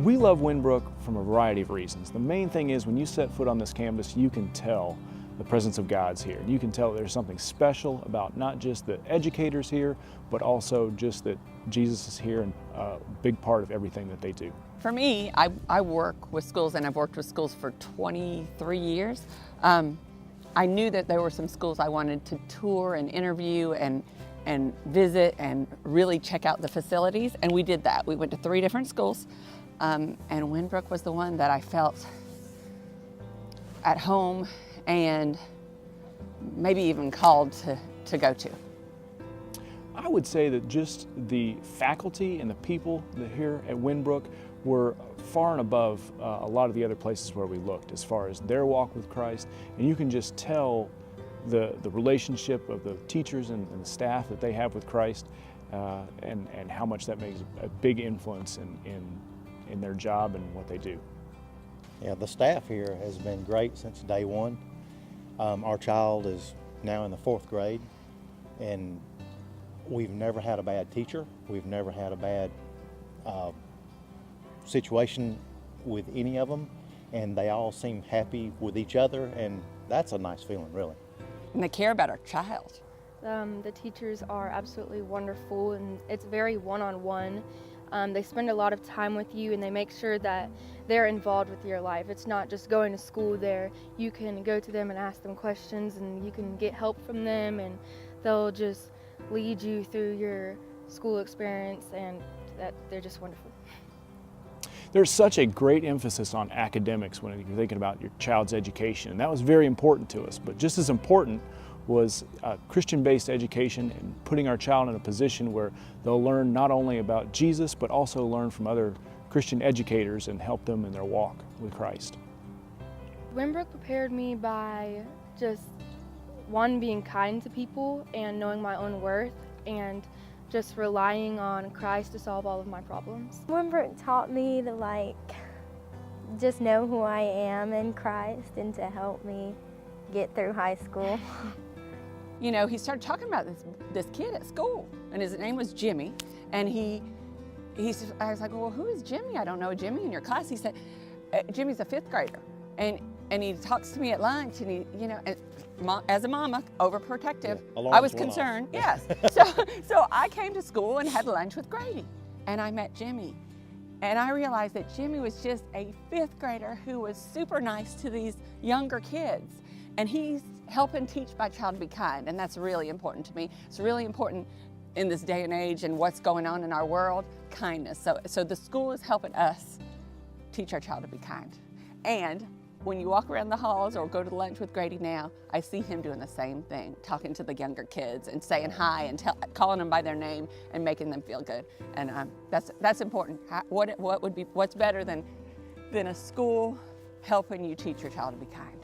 We love Wynnbrook from a variety of reasons. The main thing is when you set foot on this campus, you can tell the presence of God's here. You can tell there's something special about not just the educators here, but also just that Jesus is here and a big part of everything that they do. For me, I work with schools, and I've worked with schools for 23 years. I knew that there were some schools I wanted to tour and interview and visit and really check out the facilities, and we did that. We went to 3 different schools, and Wynnbrook was the one that I felt at home and maybe even called to go to. I would say that just the faculty and the people that here at Wynnbrook were far and above a lot of the other places where we looked as far as their walk with Christ, and you can just tell the relationship of the teachers and the staff that they have with Christ, and how much that makes a big influence in their job and what they do. Yeah, the staff here has been great since day one. Our child is now in the 4th grade, and we've never had a bad teacher. We've never had a bad situation with any of them, and they all seem happy with each other, and that's a nice feeling, really. And they care about our child. The teachers are absolutely wonderful, and it's very one-on-one. They spend a lot of time with you, and they make sure that they're involved with your life. It's not just going to school there. You can go to them and ask them questions, and you can get help from them, and they'll just lead you through your school experience, and they're just wonderful. There's such a great emphasis on academics when you're thinking about your child's education, and that was very important to us. But just as important was Christian-based education and putting our child in a position where they'll learn not only about Jesus, but also learn from other Christian educators and help them in their walk with Christ. Wynnbrook prepared me by just, one, being kind to people and knowing my own worth, and just relying on Christ to solve all of my problems. Wynnbrook taught me to just know who I am in Christ and to help me get through high school. You know, he started talking about this kid at school, and his name was Jimmy, and I was like, well, who is Jimmy? I don't know Jimmy in your class. He said, Jimmy's a 5th grader, and he talks to me at lunch, and as a mama, overprotective, Yeah, I was concerned, yes. So I came to school and had lunch with Grady, and I met Jimmy. And I realized that Jimmy was just a 5th grader who was super nice to these younger kids. And he's helping teach my child to be kind, and that's really important to me. It's really important in this day and age and what's going on in our world, kindness. So the school is helping us teach our child to be kind. And when you walk around the halls or go to lunch with Grady now, I see him doing the same thing, talking to the younger kids and saying hi and calling them by their name and making them feel good. And that's important. What's better than a school helping you teach your child to be kind?